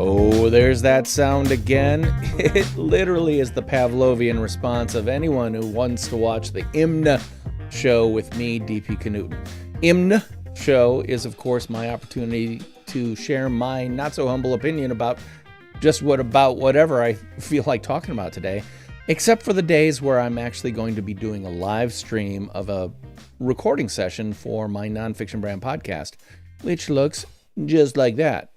Oh, there's that sound again. It literally is the Pavlovian response of anyone who wants to watch the IMNSHOW with me, DP Knudten. IMNSHOW is, of course, my opportunity to share my not-so-humble opinion about whatever I feel like talking about today, except for the days where I'm actually going to be doing a live stream of a recording session for my nonfiction brand podcast, which looks just like that.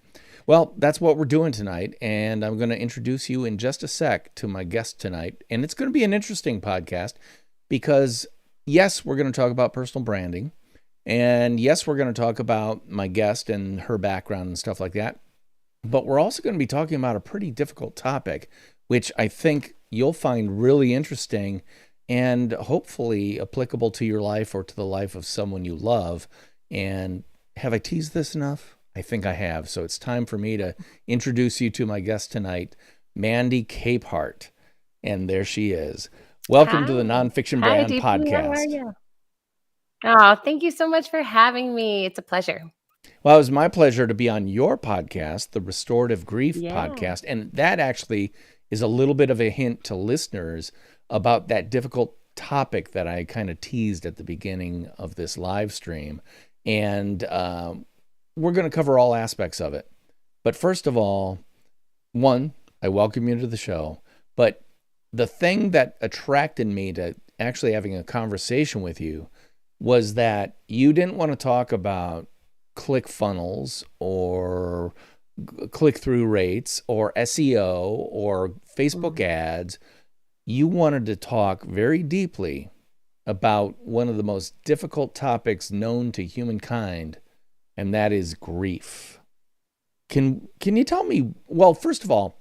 Well, that's what we're doing tonight, and I'm going to introduce you in just a sec to my guest tonight, and it's going to be an interesting podcast because, yes, we're going to talk about personal branding, and yes, we're going to talk about my guest and her background and stuff like that, but we're also going to be talking about a pretty difficult topic, which I think you'll find really interesting and hopefully applicable to your life or to the life of someone you love. And have I teased this enough? I think I have. So it's time for me to introduce you to my guest tonight, Mandy Capehart. And there she is. Welcome to the Nonfiction Brand DP, Podcast. how are you? Oh, thank you so much for having me. It's a pleasure. Well, it was my pleasure to be on your podcast, the Restorative Grief podcast. And that actually is a little bit of a hint to listeners about that difficult topic that I kind of teased at the beginning of this live stream. And we're going to cover all aspects of it. But first of all, one, I welcome you to the show. But the thing that attracted me to actually having a conversation with you was that you didn't want to talk about click funnels or click-through rates or SEO or Facebook ads. You wanted to talk very deeply about one of the most difficult topics known to humankind, and that is grief. Can you tell me, well, first of all,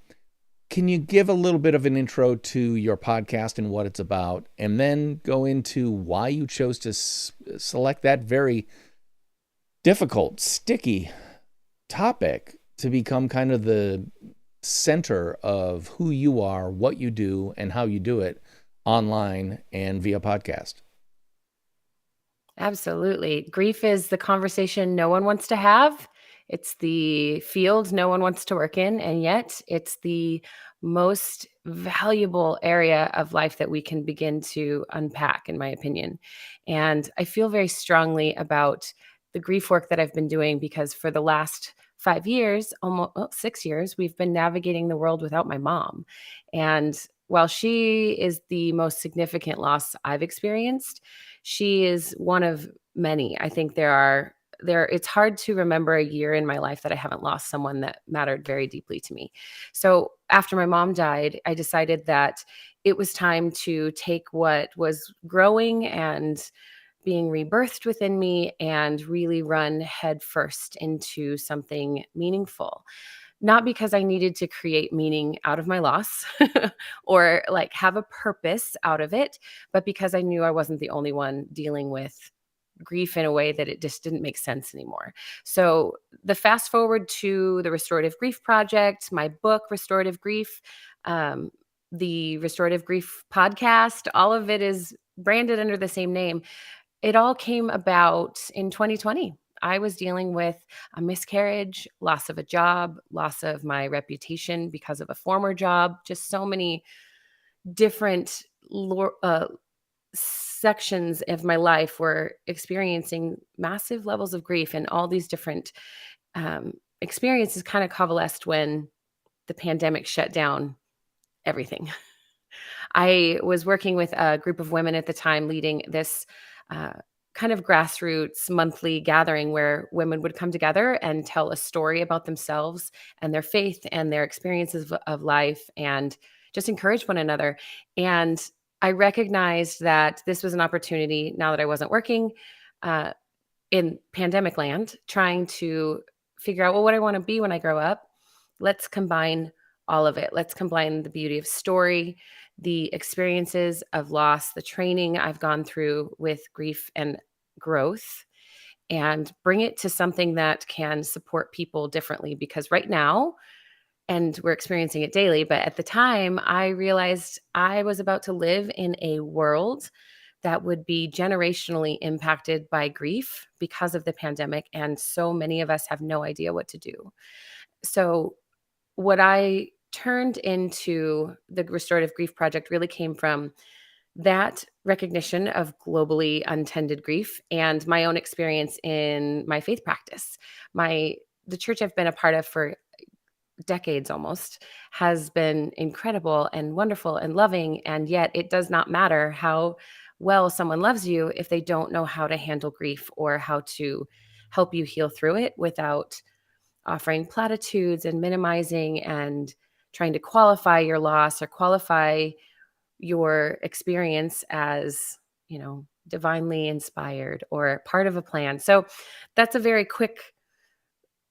can you give a little bit of an intro to your podcast and what it's about, and then go into why you chose to select that very difficult, sticky topic to become kind of the center of who you are, what you do, and how you do it online and via podcast? Absolutely. Grief is the conversation no one wants to have. It's the field no one wants to work in. And yet it's the most valuable area of life that we can begin to unpack, in my opinion. And I feel very strongly about the grief work that I've been doing because for the last 5 years, almost 6 years, we've been navigating the world without my mom. And while she is the most significant loss I've experienced, she is one of many. I think it's hard to remember a year in my life that I haven't lost someone that mattered very deeply to me. So after my mom died, I decided that it was time to take what was growing and being rebirthed within me and really run headfirst into something meaningful. Not because I needed to create meaning out of my loss or like have a purpose out of it, but because I knew I wasn't the only one dealing with grief in a way that it just didn't make sense anymore. So the fast forward to the Restorative Grief Project, my book, Restorative Grief, the Restorative Grief podcast, all of it is branded under the same name. It all came about in 2020. I was dealing with a miscarriage, loss of a job, loss of my reputation because of a former job, just so many different sections of my life were experiencing massive levels of grief, and all these different experiences kind of coalesced when the pandemic shut down everything. I was working with a group of women at the time leading this kind of grassroots monthly gathering where women would come together and tell a story about themselves and their faith and their experiences of life and just encourage one another. And I recognized that this was an opportunity now that I wasn't working in pandemic land, trying to figure out, well, what I want to be when I grow up. Let's combine all of it. Let's combine the beauty of story, the experiences of loss, the training I've gone through with grief and growth, and bring it to something that can support people differently. Because right now, and we're experiencing it daily, but at the time, I realized I was about to live in a world that would be generationally impacted by grief because of the pandemic. And so many of us have no idea what to do. So what I turned into the Restorative Grief Project really came from that recognition of globally untended grief and my own experience in my faith practice. The church I've been a part of for decades almost has been incredible and wonderful and loving, and yet it does not matter how well someone loves you if they don't know how to handle grief or how to help you heal through it without offering platitudes and minimizing and trying to qualify your loss or qualify your experience as, divinely inspired or part of a plan. So that's a very quick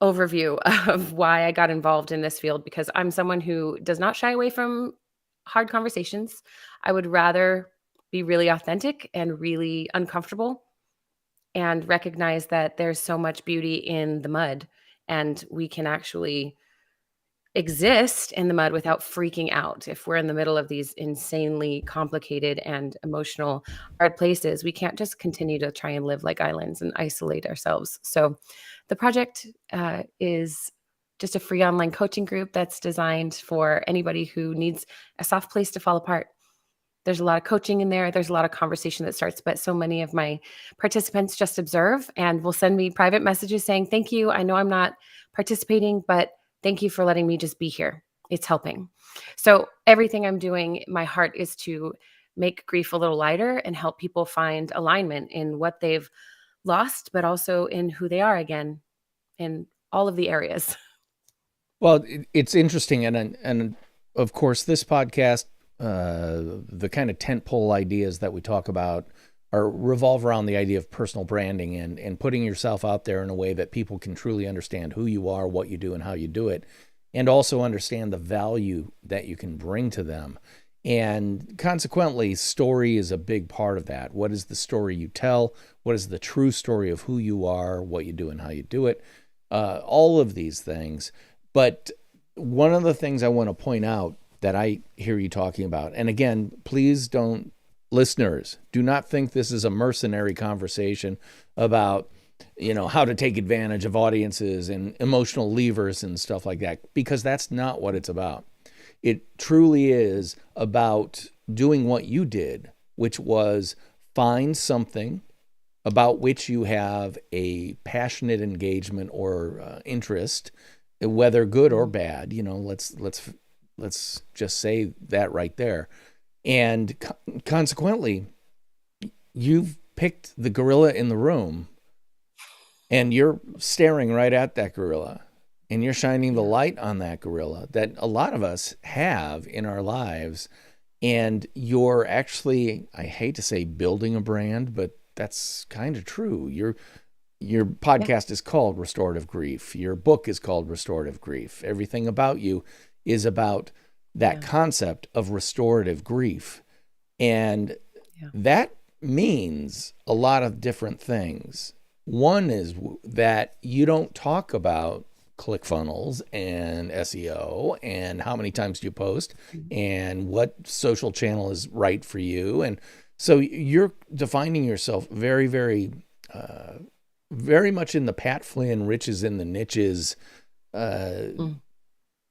overview of why I got involved in this field, because I'm someone who does not shy away from hard conversations. I would rather be really authentic and really uncomfortable and recognize that there's so much beauty in the mud, and we can actually exist in the mud without freaking out. If we're in the middle of these insanely complicated and emotional hard places, we can't just continue to try and live like islands and isolate ourselves. So the project is just a free online coaching group that's designed for anybody who needs a soft place to fall apart. There's a lot of coaching in there. There's a lot of conversation that starts, but so many of my participants just observe and will send me private messages saying, thank you. I know I'm not participating, but thank you for letting me just be here. It's helping. So everything I'm doing, my heart is to make grief a little lighter and help people find alignment in what they've lost, but also in who they are again in all of the areas. Well, it's interesting. And of course, this podcast, the kind of tentpole ideas that we talk about revolve around the idea of personal branding and putting yourself out there in a way that people can truly understand who you are, what you do, and how you do it, and also understand the value that you can bring to them. And consequently, story is a big part of that. What is the story you tell? What is the true story of who you are, what you do, and how you do it? All of these things. But one of the things I want to point out that I hear you talking about, and again, please don't, listeners, do not think this is a mercenary conversation about, how to take advantage of audiences and emotional levers and stuff like that, because that's not what it's about. It truly is about doing what you did, which was find something about which you have a passionate engagement or interest, whether good or bad. Let's just say that right there. And consequently, you've picked the gorilla in the room and you're staring right at that gorilla and you're shining the light on that gorilla that a lot of us have in our lives. And you're actually, I hate to say building a brand, but that's kind of true. Your podcast is called Restorative Grief. Your book is called Restorative Grief. Everything about you is about that concept of restorative grief. And that means a lot of different things. One is that you don't talk about ClickFunnels and SEO and how many times do you post and what social channel is right for you. And so you're defining yourself very, very, very much in the Pat Flynn, riches in the niches,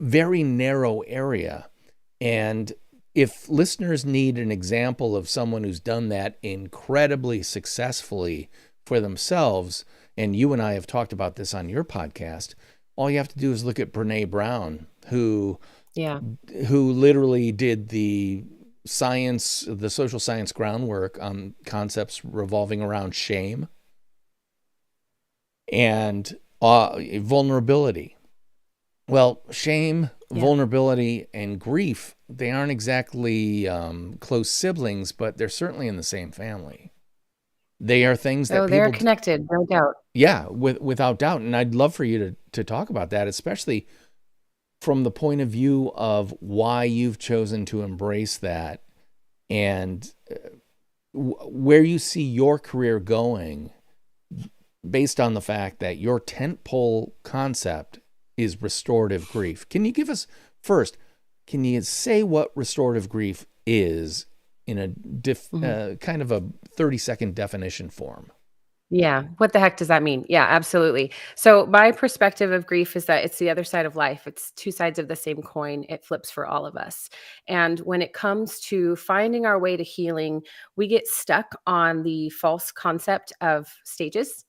very narrow area. And if listeners need an example of someone who's done that incredibly successfully for themselves, and you and I have talked about this on your podcast, all you have to do is look at Brene Brown, who literally did the social science groundwork on concepts revolving around shame and vulnerability. Well, shame, vulnerability, and grief, they aren't exactly close siblings, but they're certainly in the same family. They are things that they're connected, no doubt. Yeah, without doubt. And I'd love for you to talk about that, especially from the point of view of why you've chosen to embrace that and where you see your career going based on the fact that your tentpole concept is restorative grief. Can you give us, first, can you say what restorative grief is in a kind of a 30-second definition form? Yeah. What the heck does that mean? Yeah, absolutely. So, my perspective of grief is that it's the other side of life. It's two sides of the same coin. It flips for all of us. And when it comes to finding our way to healing, we get stuck on the false concept of stages.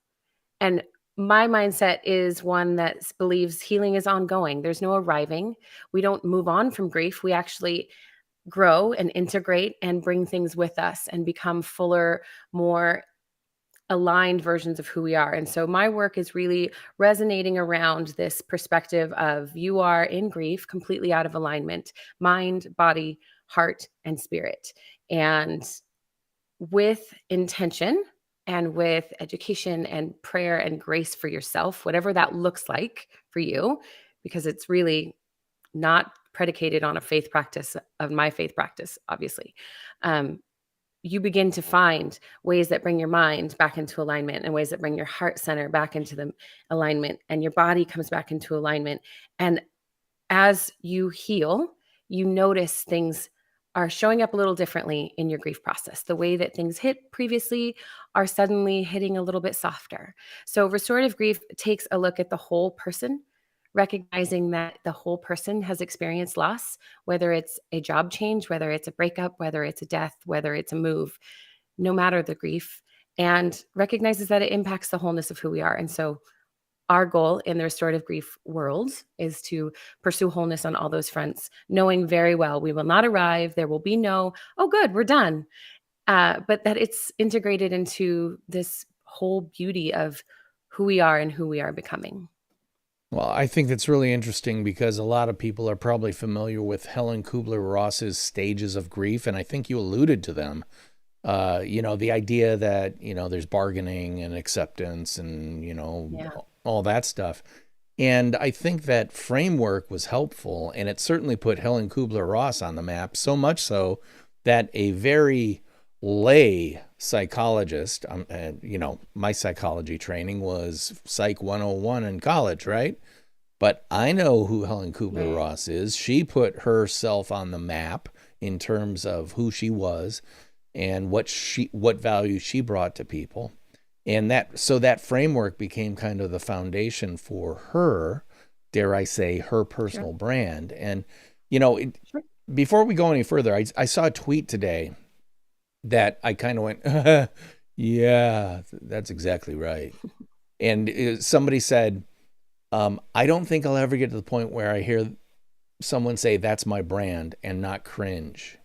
And my mindset is one that believes healing is ongoing. There's no arriving. We don't move on from grief. We actually grow and integrate and bring things with us and become fuller, more aligned versions of who we are. And so my work is really resonating around this perspective of you are in grief, completely out of alignment, mind, body, heart, and spirit. And with intention and with education and prayer and grace for yourself, whatever that looks like for you, because it's really not predicated on a faith practice of my faith practice, obviously. Um, you begin to find ways that bring your mind back into alignment and ways that bring your heart center back into the alignment, and your body comes back into alignment. And as you heal, you notice things are showing up a little differently in your grief process. The way that things hit previously are suddenly hitting a little bit softer. So, restorative grief takes a look at the whole person, recognizing that the whole person has experienced loss, whether it's a job change, whether it's a breakup, whether it's a death, whether it's a move, no matter the grief, and recognizes that it impacts the wholeness of who we are. And so, our goal in the restorative grief world is to pursue wholeness on all those fronts, knowing very well we will not arrive. There will be no, oh, good, we're done. But that it's integrated into this whole beauty of who we are and who we are becoming. Well, I think that's really interesting because a lot of people are probably familiar with Helen Kubler-Ross's stages of grief, and I think you alluded to them. The idea that, there's bargaining and acceptance and, Yeah. all that stuff. And I think that framework was helpful, and it certainly put Helen Kubler-Ross on the map, so much so that a very lay psychologist, my psychology training was Psych 101 in college, right? But I know who Helen Kubler-Ross is. She put herself on the map in terms of who she was and what value she brought to people. And that framework became kind of the foundation for her, dare I say, her personal brand. And, before we go any further, I saw a tweet today that I kind of went, yeah, that's exactly right. And somebody said, I don't think I'll ever get to the point where I hear someone say that's my brand and not cringe.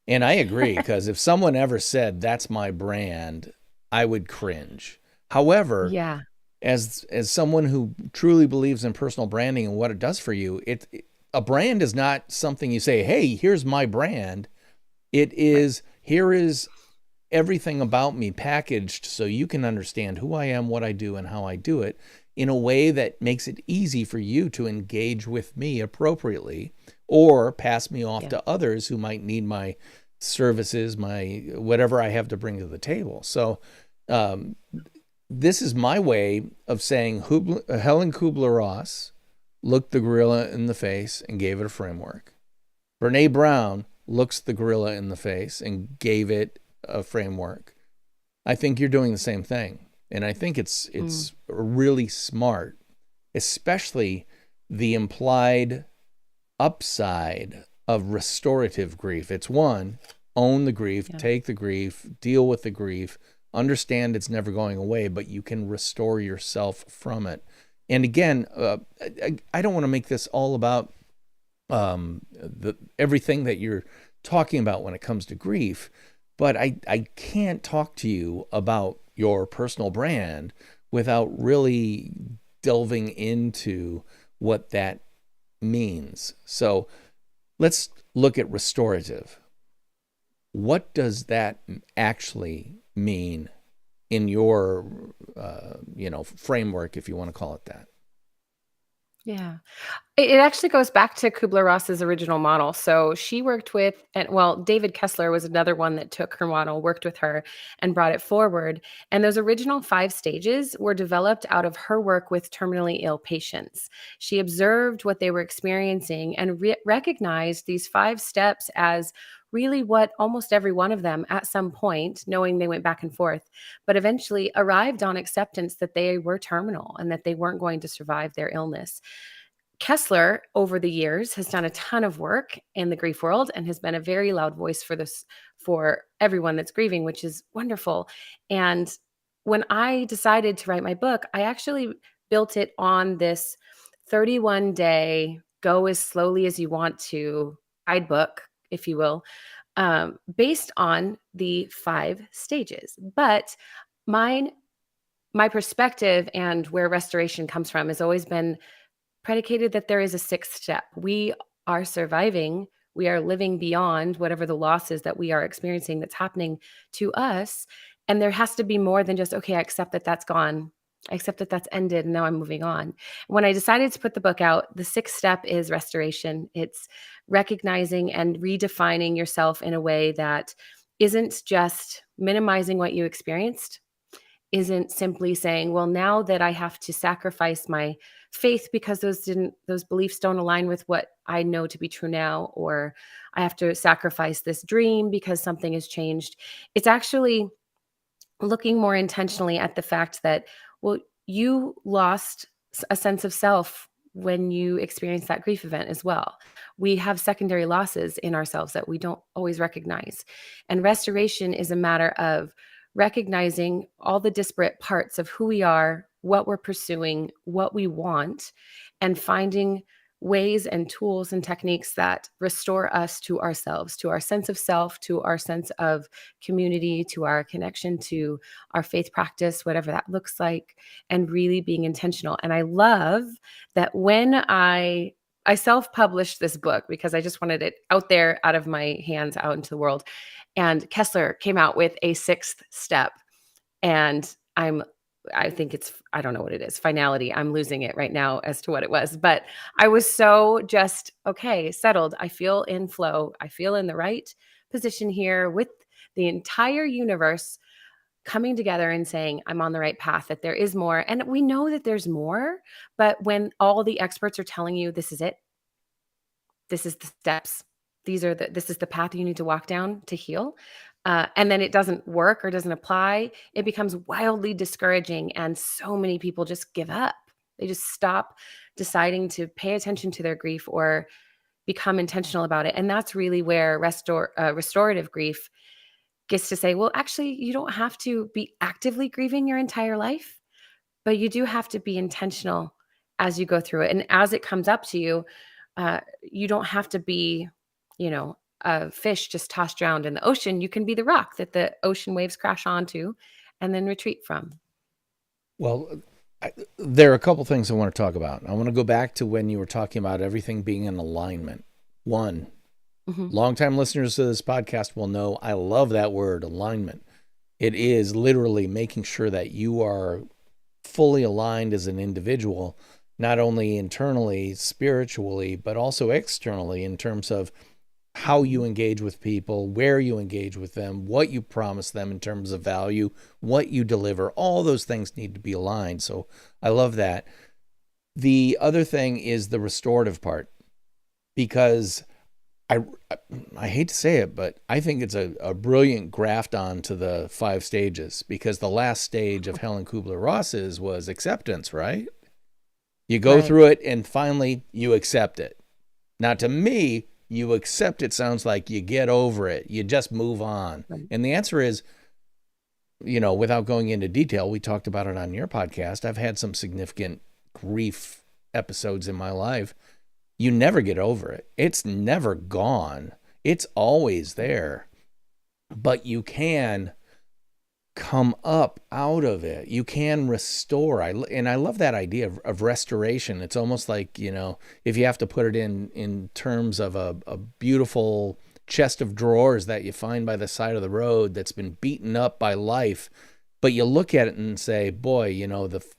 And I agree, because if someone ever said that's my brand, I would cringe. However, Yeah. as someone who truly believes in personal branding and what it does for you, a brand is not something you say, hey, here's my brand. It is, here is everything about me packaged so you can understand who I am, what I do, and how I do it in a way that makes it easy for you to engage with me appropriately or pass me off to others who might need my services, my whatever I have to bring to the table. So this is my way of saying Helen Kubler-Ross looked the gorilla in the face and gave it a framework. Brene Brown looks the gorilla in the face and gave it a framework. I think you're doing the same thing. And I think it's really smart, especially the implied upside of restorative grief. It's one, own the grief, take the grief, deal with the grief, understand it's never going away, but you can restore yourself from it. And again, I don't want to make this all about everything that you're talking about when it comes to grief, but I can't talk to you about your personal brand without really delving into what that means. So let's look at restorative. What does that actually mean in your, framework, if you want to call it that? Yeah. It actually goes back to Kubler-Ross's original model. So she worked with, and well, David Kessler was another one that took her model, worked with her, and brought it forward. And those original 5 stages were developed out of her work with terminally ill patients. She observed what they were experiencing and recognized these 5 steps as really what almost every one of them at some point, knowing they went back and forth, but eventually arrived on acceptance that they were terminal and that they weren't going to survive their illness. Kessler, over the years, has done a ton of work in the grief world and has been a very loud voice for this, for everyone that's grieving, which is wonderful. And when I decided to write my book, I actually built it on this 31-day, go as slowly as you want to guidebook, if you will, based on the 5 stages. But my perspective and where restoration comes from has always been predicated that there is a 6th step. We are surviving. We are living beyond whatever the loss is that we are experiencing that's happening to us. And there has to be more than just, okay, I accept that that's gone. I accept that that's ended and now I'm moving on. When I decided to put the book out, the 6th step is restoration. It's recognizing and redefining yourself in a way that isn't just minimizing what you experienced, isn't simply saying, well, now that I have to sacrifice my faith because those beliefs don't align with what I know to be true now, or I have to sacrifice this dream because something has changed. It's actually looking more intentionally at the fact that, well, you lost a sense of self when you experience that grief event as well. We have secondary losses in ourselves that we don't always recognize. And restoration is a matter of recognizing all the disparate parts of who we are, what we're pursuing, what we want, and finding ways and tools and techniques that restore us to ourselves, to our sense of self, to our sense of community, to our connection to our faith practice, whatever that looks like, and really being intentional. And I love that when I self-published this book because I just wanted it out there, out of my hands, out into the world. And Kessler came out with a 6th step. And I think it's, I don't know what it is, finality. I'm losing it right now as to what it was. But I was so just, okay, settled. I feel in flow. I feel in the right position here with the entire universe coming together and saying, I'm on the right path, that there is more. And we know that there's more. But when all the experts are telling you, this is it, this is the steps, this is the path you need to walk down to heal, and then it doesn't work or doesn't apply, it becomes wildly discouraging. And so many people just give up. They just stop deciding to pay attention to their grief or become intentional about it. And that's really where restorative grief gets to say, well, actually, you don't have to be actively grieving your entire life, but you do have to be intentional as you go through it. And as it comes up to you, you don't have to be, a fish just tossed around in the ocean. You can be the rock that the ocean waves crash onto and then retreat from. Well, there are a couple things I want to talk about. I want to go back to when you were talking about everything being in alignment. One, longtime listeners to this podcast will know I love that word, alignment. It is literally making sure that you are fully aligned as an individual, not only internally, spiritually, but also externally in terms of how you engage with people, where you engage with them, what you promise them in terms of value, what you deliver. All those things need to be aligned. So I love that. The other thing is the restorative part, because I hate to say it, but I think it's a brilliant graft on to the 5 stages, because the last stage of Helen Kubler-Ross's was acceptance, right? You go through it and finally you accept it. Now, to me, you accept it sounds like you get over it. You just move on. And the answer is, without going into detail, we talked about it on your podcast. I've had some significant grief episodes in my life. You never get over it. It's never gone. It's always there. But you can come up out of it. You can restore. And I love that idea of restoration. It's almost like, if you have to put it in terms of a beautiful chest of drawers that you find by the side of the road that's been beaten up by life, but you look at it and say, boy,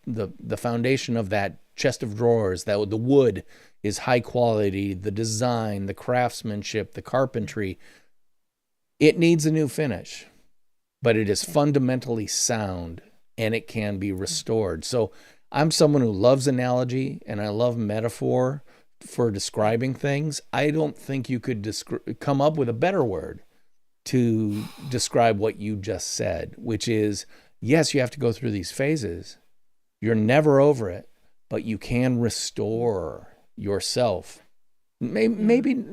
the foundation of that chest of drawers, that the wood is high quality, the design, the craftsmanship, the carpentry, it needs a new finish. But it is fundamentally sound and it can be restored. So I'm someone who loves analogy and I love metaphor for describing things. I don't think you could come up with a better word to describe what you just said, which is, yes, you have to go through these phases. You're never over it, but you can restore yourself. Maybe,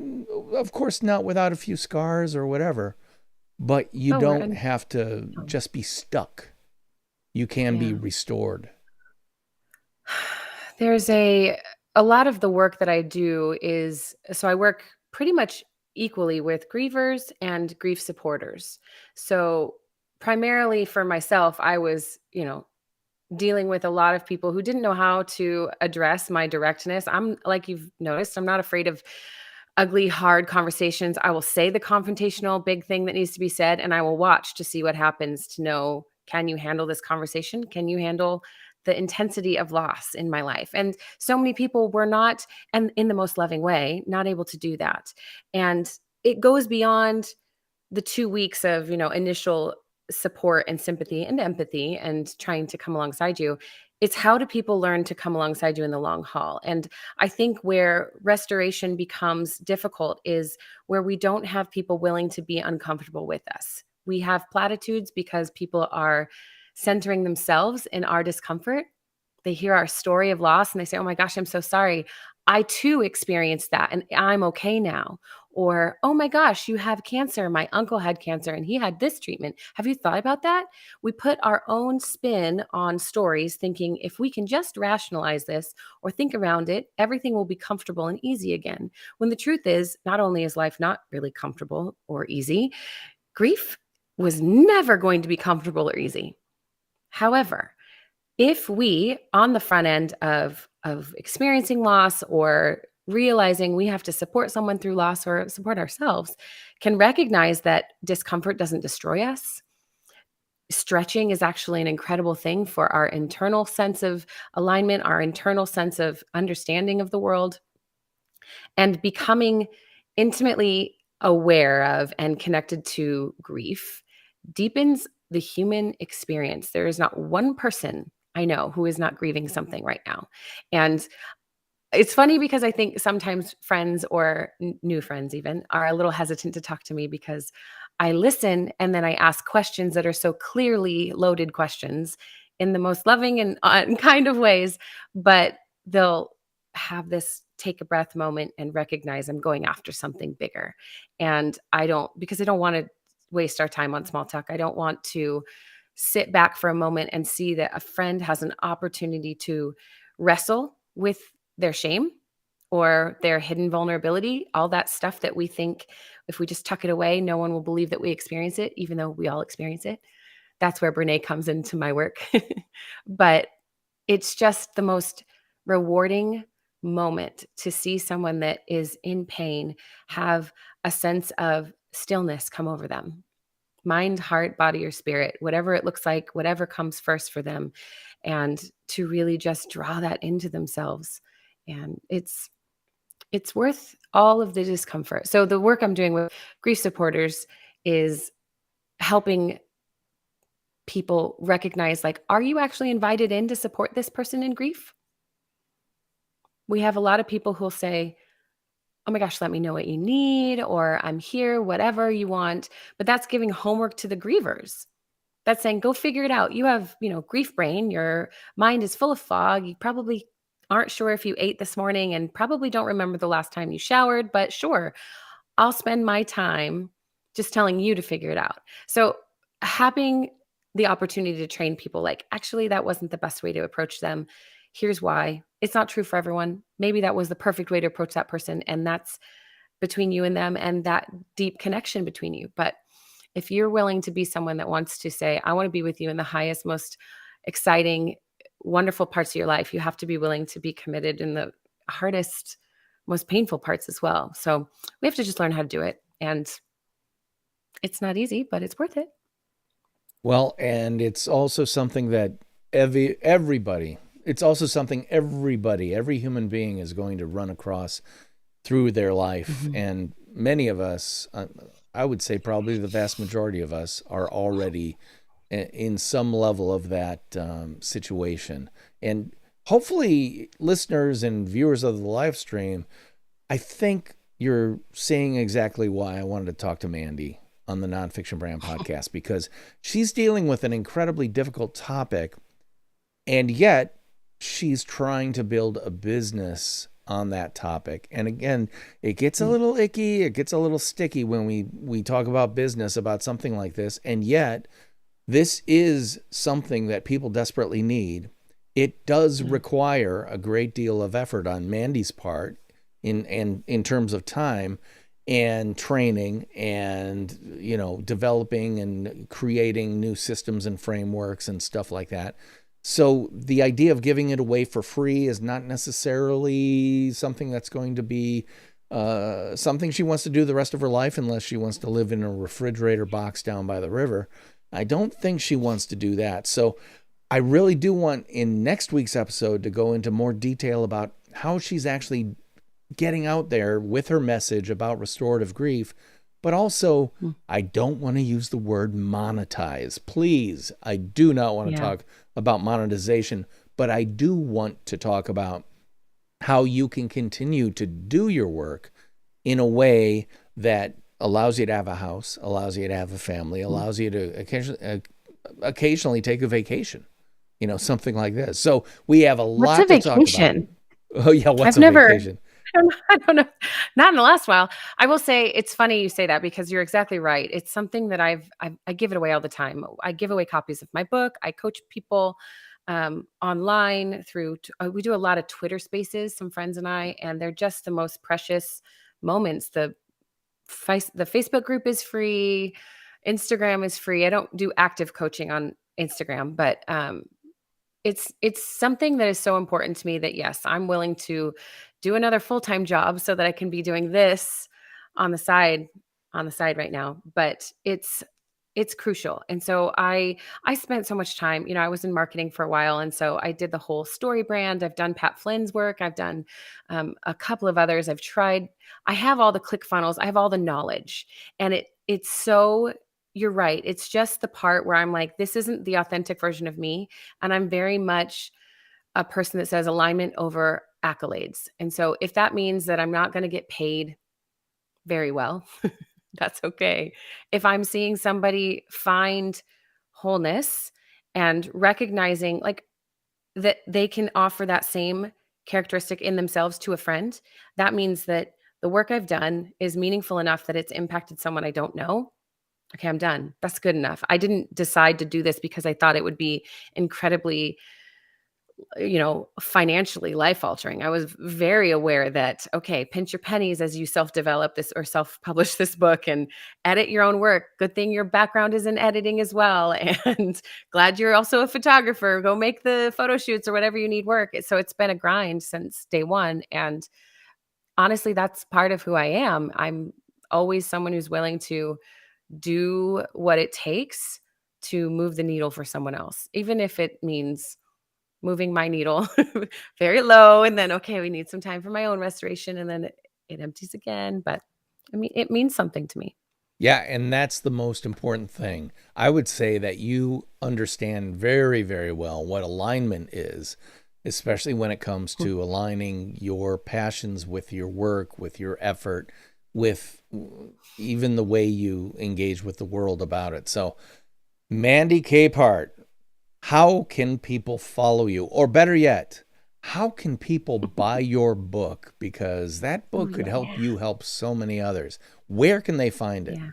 of course, not without a few scars or whatever, but you don't have to just be stuck. You can be restored. There's a lot of the work that I do is, so I work pretty much equally with grievers and grief supporters. So primarily for myself, I was, dealing with a lot of people who didn't know how to address my directness. I'm, like you've noticed, I'm not afraid of ugly, hard conversations. I will say the confrontational big thing that needs to be said, and I will watch to see what happens to know, can you handle this conversation? Can you handle the intensity of loss in my life? And so many people were not, and in the most loving way, not able to do that. And it goes beyond the 2 weeks of, initial support and sympathy and empathy and trying to come alongside you. It's how do people learn to come alongside you in the long haul? And I think where restoration becomes difficult is where we don't have people willing to be uncomfortable with us. We have platitudes because people are centering themselves in our discomfort. They hear our story of loss and they say, "Oh my gosh, I'm so sorry. I too experienced that and I'm okay now." Or, "Oh my gosh, you have cancer. My uncle had cancer and he had this treatment. Have you thought about that?" We put our own spin on stories thinking if we can just rationalize this or think around it, everything will be comfortable and easy again. When the truth is, not only is life not really comfortable or easy, grief was never going to be comfortable or easy. However, if we, on the front end of experiencing loss or realizing we have to support someone through loss or support ourselves, can recognize that discomfort doesn't destroy us. Stretching is actually an incredible thing for our internal sense of alignment, our internal sense of understanding of the world, and becoming intimately aware of and connected to grief deepens the human experience. There is not one person I know who is not grieving something right now. And it's funny because I think sometimes friends or new friends even are a little hesitant to talk to me because I listen and then I ask questions that are so clearly loaded questions in the most loving and kind of ways, but they'll have this take a breath moment and recognize I'm going after something bigger. And because I don't want to waste our time on small talk. I don't want to sit back for a moment and see that a friend has an opportunity to wrestle with their shame or their hidden vulnerability, all that stuff that we think if we just tuck it away, no one will believe that we experience it, even though we all experience it. That's where Brene comes into my work. But it's just the most rewarding moment to see someone that is in pain have a sense of stillness come over them. Mind, heart, body, or spirit, whatever it looks like, whatever comes first for them, and to really just draw that into themselves. And it's worth all of the discomfort. So the work I'm doing with grief supporters is helping people recognize, like, are you actually invited in to support this person in grief? We have a lot of people who'll say, "Oh my gosh, let me know what you need," or "I'm here, whatever you want." But that's giving homework to the grievers. That's saying, go figure it out. You have, grief brain. Your mind is full of fog. You probably aren't sure if you ate this morning and probably don't remember the last time you showered, but sure, I'll spend my time just telling you to figure it out. So having the opportunity to train people, like, actually, that wasn't the best way to approach them. Here's why. It's not true for everyone. Maybe that was the perfect way to approach that person. And that's between you and them and that deep connection between you. But if you're willing to be someone that wants to say, I want to be with you in the highest, most exciting, wonderful parts of your life, you have to be willing to be committed in the hardest, most painful parts as well. So we have to just learn how to do it. And it's not easy, but it's worth it. Well, and it's also something that every human being is going to run across through their life. Mm-hmm. And many of us, I would say probably the vast majority of us, are already in some level of that situation. And hopefully listeners and viewers of the live stream, I think you're seeing exactly why I wanted to talk to Mandy on the Nonfiction Brand podcast, because she's dealing with an incredibly difficult topic, and yet she's trying to build a business on that topic. And again, it gets a little icky, it gets a little sticky when we talk about business about something like this, and yet this is something that people desperately need. It does require a great deal of effort on Mandy's part in terms of time and training and, you know, developing and creating new systems and frameworks and stuff like that. So the idea of giving it away for free is not necessarily something that's going to be something she wants to do the rest of her life, unless she wants to live in a refrigerator box down by the river. I don't think she wants to do that. So I really do want in next week's episode to go into more detail about how she's actually getting out there with her message about restorative grief. But also, I don't want to use the word monetize. Please, I do not want to talk about monetization, but I do want to talk about how you can continue to do your work in a way that allows you to have a house, allows you to have a family, allows you to occasionally take a vacation, you know, something like this. So we have a lot to talk about. Oh yeah, what's a vacation? I don't know. Not in the last while. I will say it's funny you say that, because you're exactly right. It's something that I give it away all the time. I give away copies of my book. I coach people online through, we do a lot of Twitter spaces, some friends and I, and they're just the most precious moments. The Facebook group is free. Instagram is free. I don't do active coaching on Instagram, but it's something that is so important to me that, yes, I'm willing to do another full-time job so that I can be doing this on the side right now. But it's crucial. And so I spent so much time, you know, I was in marketing for a while. And so I did the whole story brand. I've done Pat Flynn's work. I've done a couple of others. I have all the ClickFunnels. I have all the knowledge, and it's so, you're right. It's just the part where I'm like, this isn't the authentic version of me. And I'm very much a person that says alignment over accolades. And so if that means that I'm not going to get paid very well, that's okay. If I'm seeing somebody find wholeness and recognizing like that they can offer that same characteristic in themselves to a friend, that means that the work I've done is meaningful enough that it's impacted someone I don't know. Okay, I'm done. That's good enough. I didn't decide to do this because I thought it would be incredibly, you know, financially life altering. I was very aware that, okay, pinch your pennies as you self-develop this or self-publish this book and edit your own work. Good thing your background is in editing as well. And glad you're also a photographer. Go make the photo shoots or whatever you need work. So it's been a grind since day one. And honestly, that's part of who I am. I'm always someone who's willing to do what it takes to move the needle for someone else, even if it means moving my needle very low. And then, okay, we need some time for my own restoration. And then it empties again. But I mean, it means something to me. Yeah, and that's the most important thing. I would say that you understand very, very well what alignment is, especially when it comes to aligning your passions with your work, with your effort, with even the way you engage with the world about it. So, Mandy Capehart, how can people follow you? Or better yet, how can people buy your book? Because that book could help you help so many others. Where can they find it? Yeah.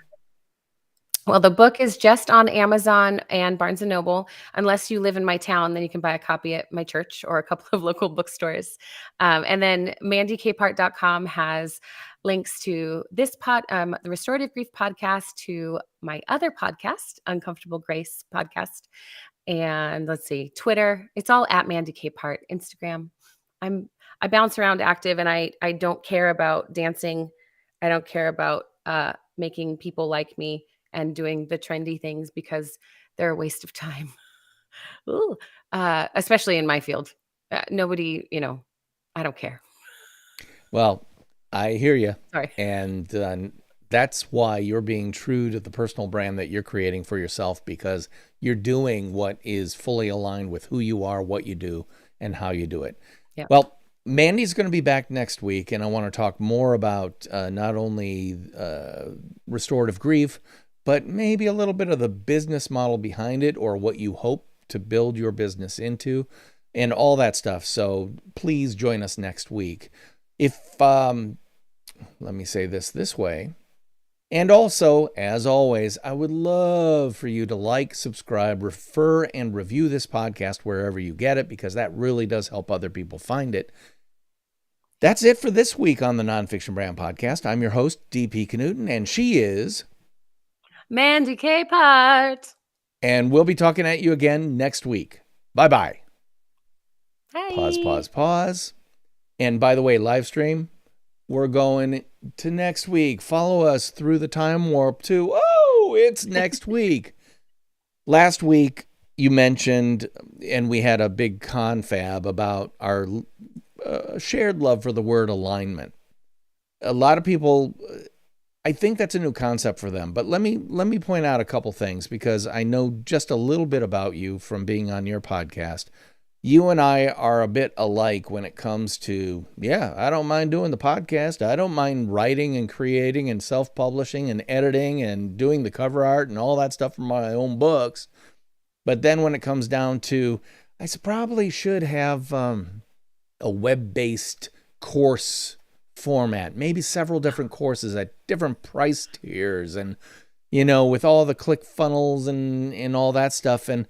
Well, the book is just on Amazon and Barnes & Noble. Unless you live in my town, then you can buy a copy at my church or a couple of local bookstores. And then MandyCapehart.com has links to this the Restorative Grief podcast, to my other podcast, Uncomfortable Grace podcast. And let's see, Twitter. It's all at Mandy Capehart. Instagram. I bounce around active, and I don't care about dancing. I don't care about making people like me and doing the trendy things, because they're a waste of time. Ooh, especially in my field. Nobody, you know, I don't care. Well, I hear you. Sorry. And that's why you're being true to the personal brand that you're creating for yourself, because you're doing what is fully aligned with who you are, what you do, and how you do it. Yeah. Well, Mandy's going to be back next week, and I want to talk more about not only restorative grief, but maybe a little bit of the business model behind it, or what you hope to build your business into, and all that stuff. So please join us next week. If, let me say this way. And also, as always, I would love for you to like, subscribe, refer, and review this podcast wherever you get it, because that really does help other people find it. That's it for this week on the Nonfiction Brand Podcast. I'm your host, DP Knudten, and she is Mandy Capehart. And we'll be talking at you again next week. Bye-bye. Bye. Pause. And by the way, live stream, we're going to next week. Follow us through the time warp too. Oh, it's next week. Last week, you mentioned, and we had a big confab about our shared love for the word alignment. A lot of people, I think that's a new concept for them. But let me point out a couple things, because I know just a little bit about you from being on your podcast. You and I are a bit alike when it comes to, I don't mind doing the podcast. I don't mind writing and creating and self-publishing and editing and doing the cover art and all that stuff for my own books. But then when it comes down to, I probably should have a web-based course format, maybe several different courses at different price tiers, and, with all the click funnels and all that stuff. And,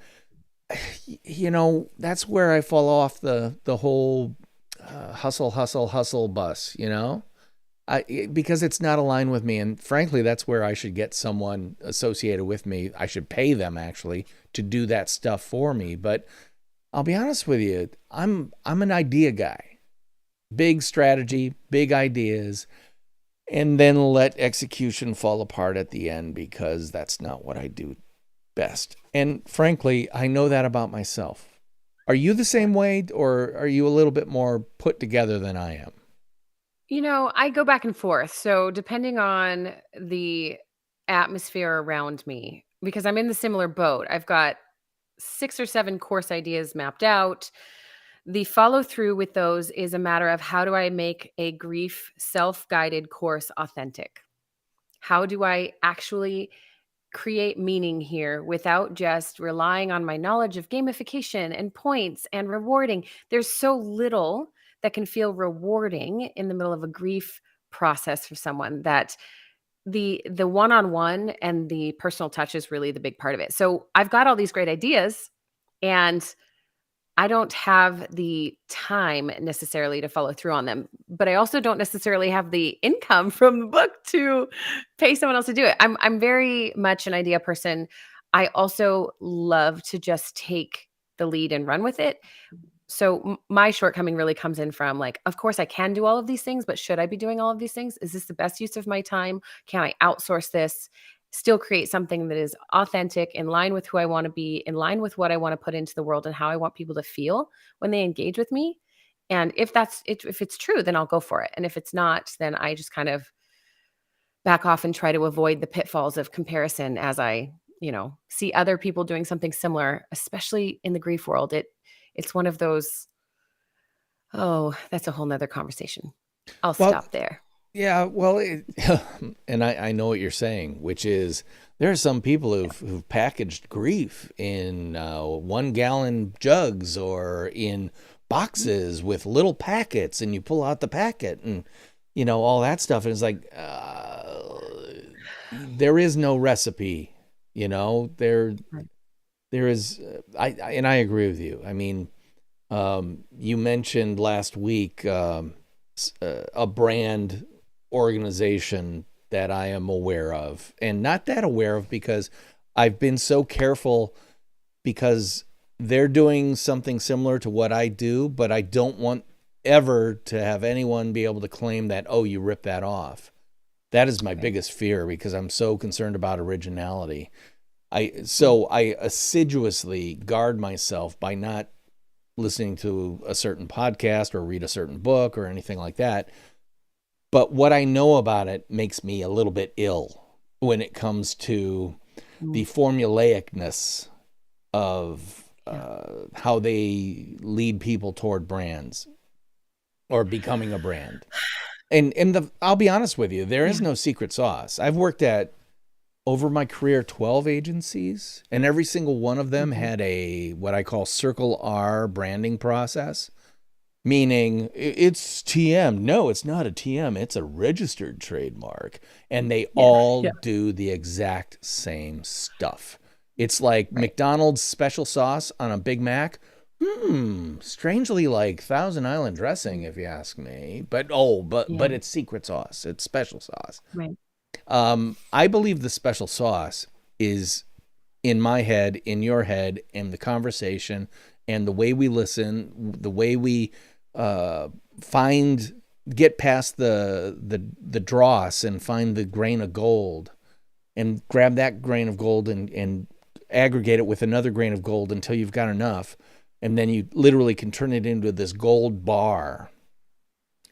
that's where I fall off the whole hustle bus, because it's not aligned with me. And frankly, that's where I should get someone associated with me. I should pay them actually to do that stuff for me. But I'll be honest with you, I'm an idea guy. Big strategy, big ideas, and then let execution fall apart at the end, because that's not what I do best. And frankly, I know that about myself. Are you the same way, or are you a little bit more put together than I am? I go back and forth. So depending on the atmosphere around me, because I'm in the similar boat, I've got 6 or 7 course ideas mapped out. The follow through with those is a matter of, how do I make a grief self-guided course authentic? How do I actually create meaning here without just relying on my knowledge of gamification and points and rewarding? There's so little that can feel rewarding in the middle of a grief process for someone, that the one-on-one and the personal touch is really the big part of it. So I've got all these great ideas, and I don't have the time necessarily to follow through on them, but I also don't necessarily have the income from the book to pay someone else to do it. I'm very much an idea person. I also love to just take the lead and run with it. So my shortcoming really comes in from, like, of course I can do all of these things, but should I be doing all of these things? Is this the best use of my time? Can I outsource this? Still create something that is authentic, in line with who I want to be, in line with what I want to put into the world and how I want people to feel when they engage with me. And if it's true, then I'll go for it. And if it's not, then I just kind of back off and try to avoid the pitfalls of comparison as I, see other people doing something similar, especially in the grief world. It's one of those, that's a whole nother conversation. I'll stop there. Yeah, well, and I know what you're saying, which is, there are some people who've packaged grief in 1-gallon jugs or in boxes with little packets, and you pull out the packet and, all that stuff. And it's like, there is no recipe, there is, and I agree with you. I mean, you mentioned last week a brand organization that I am aware of, and not that aware of because I've been so careful, because they're doing something similar to what I do, but I don't want ever to have anyone be able to claim that, oh, you ripped that off. That is my biggest fear, because I'm so concerned about originality. So I assiduously guard myself by not listening to a certain podcast or read a certain book or anything like that. But what I know about it makes me a little bit ill when it comes to the formulaicness of how they lead people toward brands or becoming a brand. And I'll be honest with you, there is no secret sauce. I've worked at, over my career, 12 agencies, and every single one of them had what I call Circle R branding process, meaning it's TM. No, it's not a TM. It's a registered trademark. And they all do the exact same stuff. It's like McDonald's special sauce on a Big Mac. Strangely like Thousand Island dressing, if you ask me. But it's secret sauce. It's special sauce. Right. I believe the special sauce is in my head, in your head, in the conversation, and the way we listen, the way we get past the dross and find the grain of gold, and grab that grain of gold and aggregate it with another grain of gold until you've got enough. And then you literally can turn it into this gold bar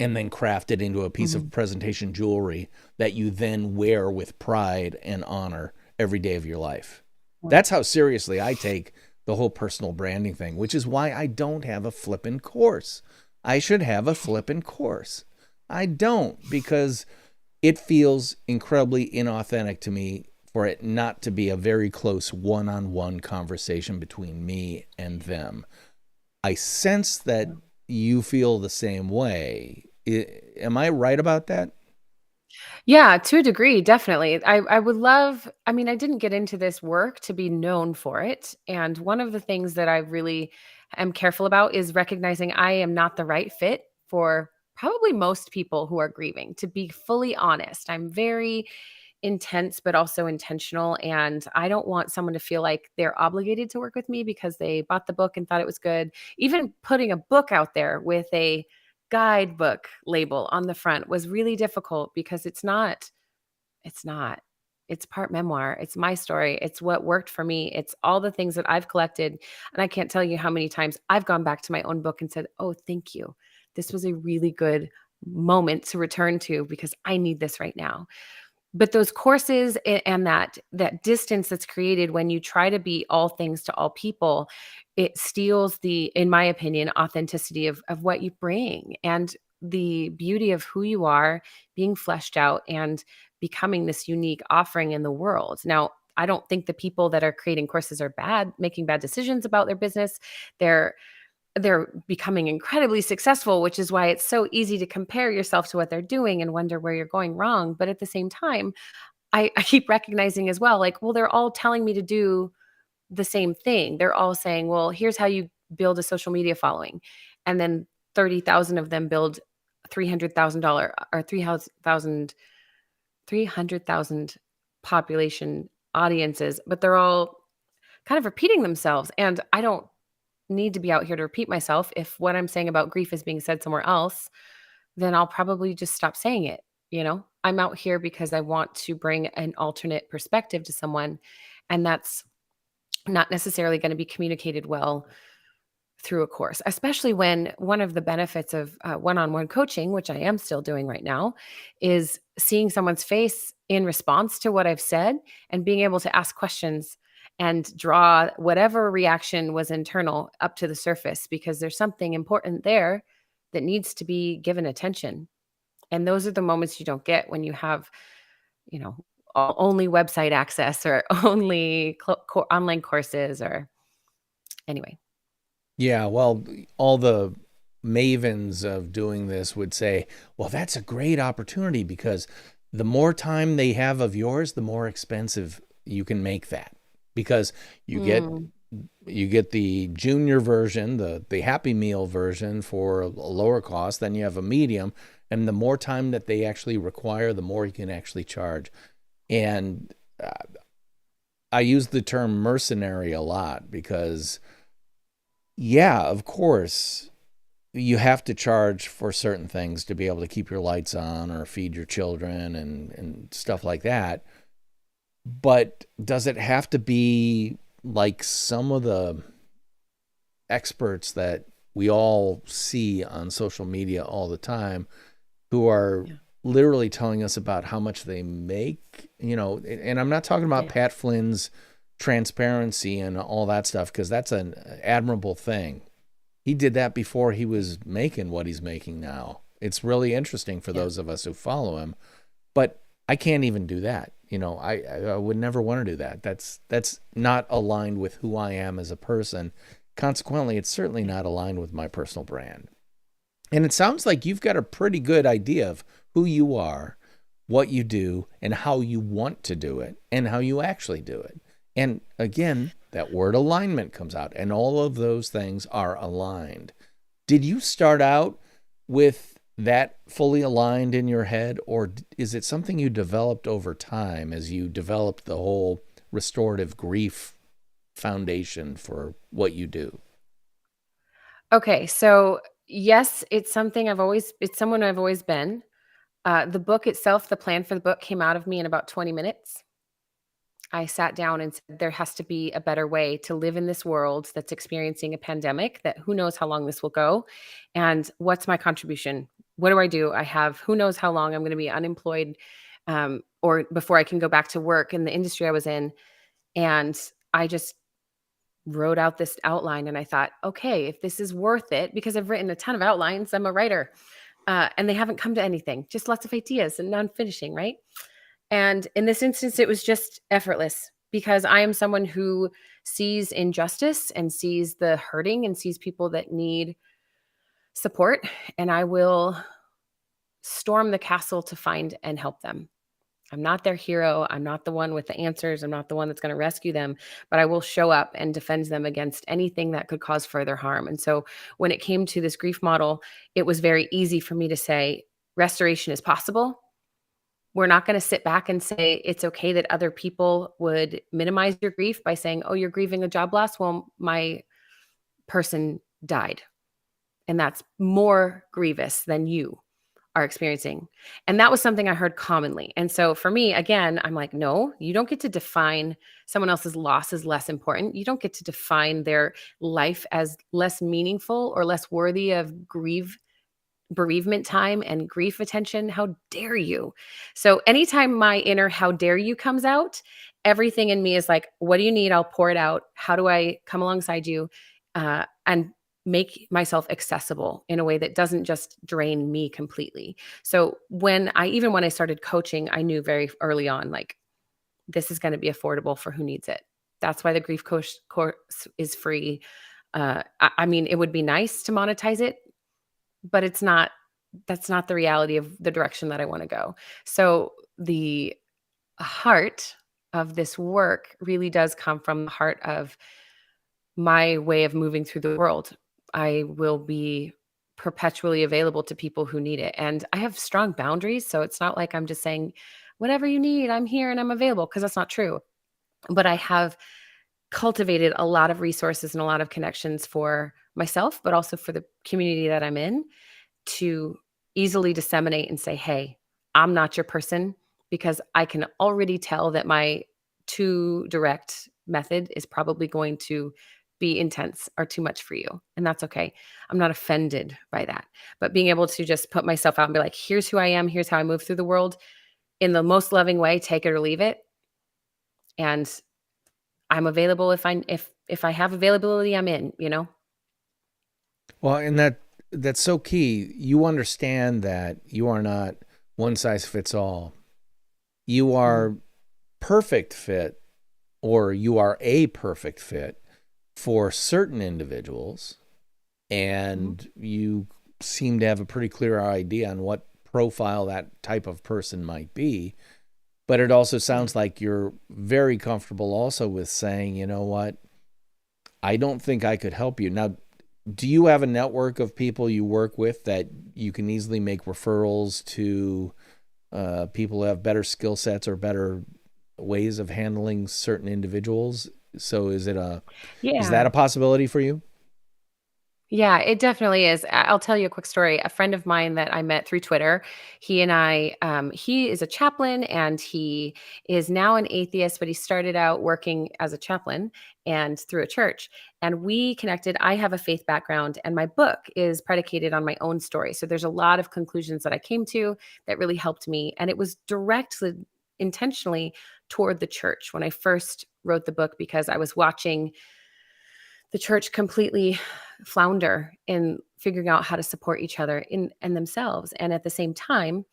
and then craft it into a piece of presentation jewelry that you then wear with pride and honor every day of your life. That's how seriously I take the whole personal branding thing, which is why I don't have a flippin' course. I should have a flippin' course. I don't, because it feels incredibly inauthentic to me for it not to be a very close one-on-one conversation between me and them. I sense that you feel the same way. Am I right about that? Yeah, to a degree, definitely. I would love, I mean, I didn't get into this work to be known for it. And one of the things that I really am careful about is recognizing I am not the right fit for probably most people who are grieving, to be fully honest. I'm very intense, but also intentional. And I don't want someone to feel like they're obligated to work with me because they bought the book and thought it was good. Even putting a book out there with a guidebook label on the front was really difficult because it's not, it's part memoir. It's my story. It's what worked for me. It's all the things that I've collected. And I can't tell you how many times I've gone back to my own book and said, oh, thank you. This was a really good moment to return to because I need this right now. But those courses and that distance that's created when you try to be all things to all people, it steals the, in my opinion, authenticity of what you bring and the beauty of who you are being fleshed out and becoming this unique offering in the world. Now, I don't think the people that are creating courses are bad, making bad decisions about their business. They're becoming incredibly successful, which is why it's so easy to compare yourself to what they're doing and wonder where you're going wrong. But at the same time, I keep recognizing as well, like, well, they're all telling me to do the same thing. They're all saying, well, here's how you build a social media following. And then 30,000 of them build $300,000 or 300,000 population audiences, but they're all kind of repeating themselves. And I don't need to be out here to repeat myself. If what I'm saying about grief is being said somewhere else, then I'll probably just stop saying it. I'm out here because I want to bring an alternate perspective to someone. And that's not necessarily going to be communicated well through a course, especially when one of the benefits of one-on-one coaching, which I am still doing right now, is seeing someone's face in response to what I've said and being able to ask questions and draw whatever reaction was internal up to the surface, because there's something important there that needs to be given attention. And those are the moments you don't get when you have, only website access or only online courses or anyway. Yeah, well, all the mavens of doing this would say, well, that's a great opportunity because the more time they have of yours, the more expensive you can make that. Because you get the junior version, the Happy Meal version for a lower cost, then you have a medium, and the more time that they actually require, the more you can actually charge. And I use the term mercenary a lot because, yeah, of course, you have to charge for certain things to be able to keep your lights on or feed your children and stuff like that. But does it have to be like some of the experts that we all see on social media all the time who are literally telling us about how much they make, and I'm not talking about Pat Flynn's transparency and all that stuff, because that's an admirable thing. He did that before he was making what he's making now. It's really interesting for those of us who follow him, but I can't even do that. I would never want to do that. That's not aligned with who I am as a person. Consequently, it's certainly not aligned with my personal brand. And it sounds like you've got a pretty good idea of who you are, what you do, and how you want to do it, and how you actually do it. And again, that word alignment comes out, and all of those things are aligned. Did you start out with that fully aligned in your head, or is it something you developed over time as you developed the whole restorative grief foundation for what you do? Okay, so yes, it's someone I've always been. The book itself, the plan for the book came out of me in about 20 minutes. I sat down and said, there has to be a better way to live in this world that's experiencing a pandemic that who knows how long this will go. And what's my contribution? What do I do? I have who knows how long I'm going to be unemployed or before I can go back to work in the industry I was in. And I just wrote out this outline and I thought, okay, if this is worth it, because I've written a ton of outlines, I'm a writer, and they haven't come to anything, just lots of ideas and non-finishing, right? And in this instance, it was just effortless because I am someone who sees injustice and sees the hurting and sees people that need support. And I will storm the castle to find and help them. I'm not their hero. I'm not the one with the answers. I'm not the one that's going to rescue them, but I will show up and defend them against anything that could cause further harm. And so when it came to this grief model, it was very easy for me to say, restoration is possible. We're not going to sit back and say it's okay that other people would minimize your grief by saying, oh, you're grieving a job loss. Well, my person died. And that's more grievous than you are experiencing. And that was something I heard commonly. And so for me, again, I'm like, no, you don't get to define someone else's loss as less important. You don't get to define their life as less meaningful or less worthy of bereavement time and grief attention. How dare you? So anytime my inner how dare you comes out, everything in me is like, what do you need? I'll pour it out. How do I come alongside you and make myself accessible in a way that doesn't just drain me completely? So when I started coaching, I knew very early on, like, this is going to be affordable for who needs it. That's why the grief course is free. I mean, it would be nice to monetize it, but that's not the reality of the direction that I want to go. So the heart of this work really does come from the heart of my way of moving through the world. I will be perpetually available to people who need it. And I have strong boundaries. So it's not like I'm just saying, whatever you need, I'm here and I'm available, because that's not true. But I have cultivated a lot of resources and a lot of connections for myself, but also for the community that I'm in, to easily disseminate and say, hey, I'm not your person, because I can already tell that my too direct method is probably going to be intense or too much for you. And that's okay. I'm not offended by that. But being able to just put myself out and be like, here's who I am, here's how I move through the world in the most loving way, take it or leave it. And I'm available if I have availability, I'm in, Well, and that's so key. You understand that you are not one size fits all. You are perfect fit, or you are a perfect fit for certain individuals, and you seem to have a pretty clear idea on what profile that type of person might be. But it also sounds like you're very comfortable also with saying, you know what, I don't think I could help you. Now, do you have a network of people you work with that you can easily make referrals to people who have better skill sets or better ways of handling certain individuals? So is that Yeah. a possibility for you? Yeah, it definitely is. I'll tell you a quick story. A friend of mine that I met through Twitter, he is a chaplain and he is now an atheist, but he started out working as a chaplain and through a church. And we connected. I have a faith background and my book is predicated on my own story. So there's a lot of conclusions that I came to that really helped me. And it was directly, intentionally toward the church when I first wrote the book, because I was watching the church completely flounder in figuring out how to support each other in and themselves. And at the same time,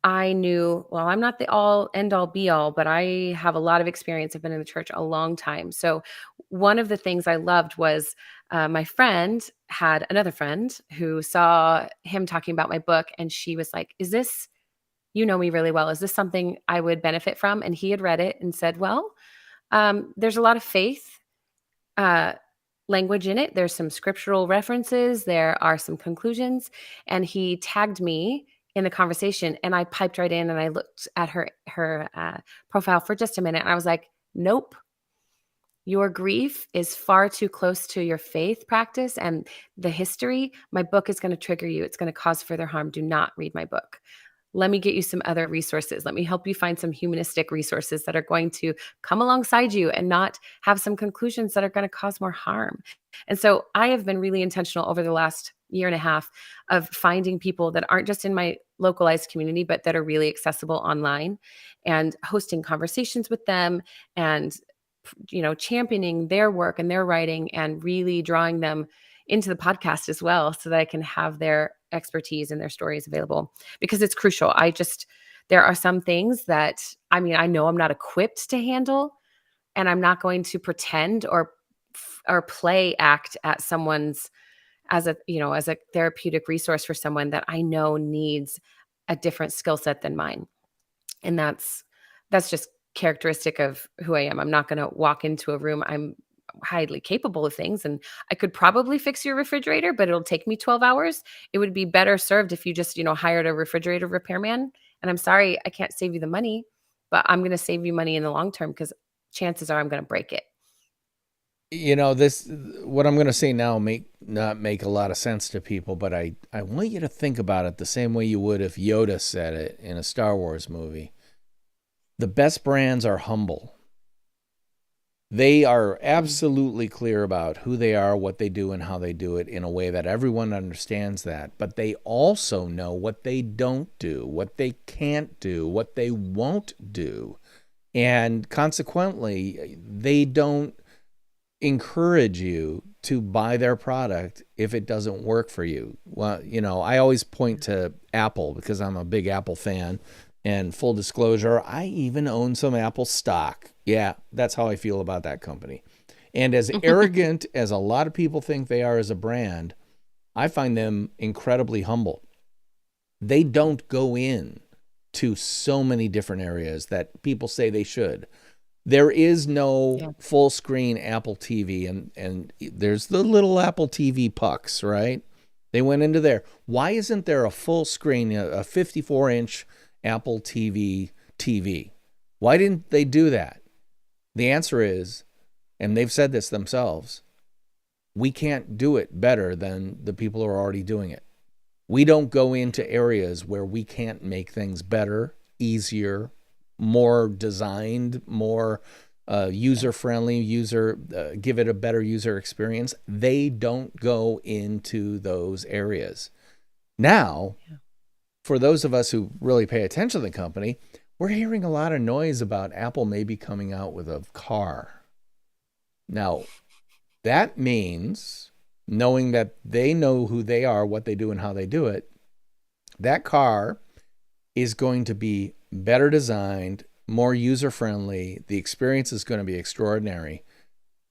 I knew, well, I'm not the all end all be all, but I have a lot of experience. I've been in the church a long time. So one of the things I loved was my friend had another friend who saw him talking about my book. And she was like, is this, you know me really well, is this something I would benefit from? And he had read it and said, well, there's a lot of faith uh, language in it. There's some scriptural references. There are some conclusions. And he tagged me in the conversation, and I piped right in and I looked at her profile for just a minute. And I was like, nope, your grief is far too close to your faith practice and the history. My book is going to trigger you. It's going to cause further harm. Do not read my book. Let me get you some other resources. Let me help you find some humanistic resources that are going to come alongside you and not have some conclusions that are going to cause more harm. And so I have been really intentional over the last year and a half of finding people that aren't just in my localized community, but that are really accessible online, and hosting conversations with them, and championing their work and their writing, and really drawing them into the podcast as well, so that I can have their expertise and their stories available, because it's crucial. There are some things that, I know I'm not equipped to handle, and I'm not going to pretend or play act at someone's as a therapeutic resource for someone that I know needs a different skill set than mine. And that's just characteristic of who I am. I'm not going to walk into a room. I'm highly capable of things, and I could probably fix your refrigerator, but it'll take me 12 hours. It would be better served if you just, hired a refrigerator repairman. And I'm sorry, I can't save you the money, but I'm going to save you money in the long term, because chances are I'm going to break it. What I'm going to say now may not make a lot of sense to people, but I want you to think about it the same way you would if Yoda said it in a Star Wars movie. The best brands are humble. They are absolutely clear about who they are, what they do, and how they do it in a way that everyone understands that. But they also know what they don't do, what they can't do, what they won't do. And consequently, they don't encourage you to buy their product if it doesn't work for you. Well, I always point to Apple because I'm a big Apple fan. And full disclosure, I even own some Apple stock. Yeah, that's how I feel about that company. And as arrogant as a lot of people think they are as a brand, I find them incredibly humble. They don't go in to so many different areas that people say they should. There is no full screen Apple TV, and there's the little Apple TV pucks, right? They went into there. Why isn't there a full screen, a 54-inch Apple TV? Why didn't they do that? The answer is, and they've said this themselves, we can't do it better than the people who are already doing it. We don't go into areas where we can't make things better, easier, more designed, more user-friendly, give it a better user experience. They don't go into those areas. Now, for those of us who really pay attention to the company, we're hearing a lot of noise about Apple maybe coming out with a car. Now, that means, knowing that they know who they are, what they do, and how they do it, that car is going to be better designed, more user-friendly. The experience is going to be extraordinary,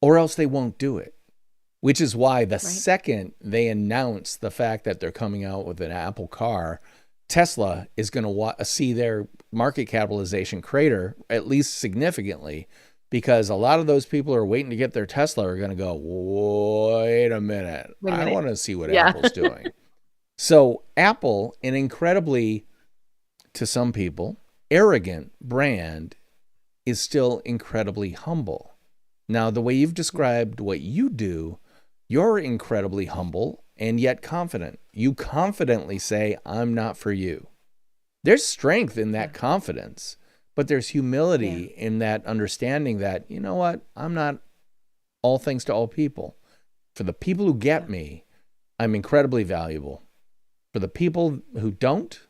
or else they won't do it. Which is why the second they announce the fact that they're coming out with an Apple car, Tesla is going to see their market capitalization crater, at least significantly, because a lot of those people who are waiting to get their Tesla are going to go, wait a minute. I want to see what Apple's doing. So Apple, an incredibly, to some people, arrogant brand, is still incredibly humble. Now, the way you've described what you do, you're incredibly humble and yet confident. You confidently say, I'm not for you. There's strength in that confidence, but there's humility in that understanding that, you know what, I'm not all things to all people. For the people who get me, I'm incredibly valuable. For the people who don't,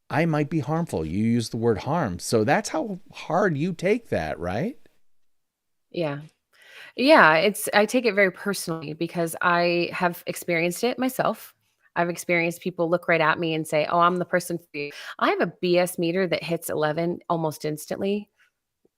I might be harmful. You use the word harm. So that's how hard you take that, right? Yeah. Yeah, I take it very personally because I have experienced it myself. I've experienced people look right at me and say, "Oh, I'm the person for you." I have a BS meter that hits 11 almost instantly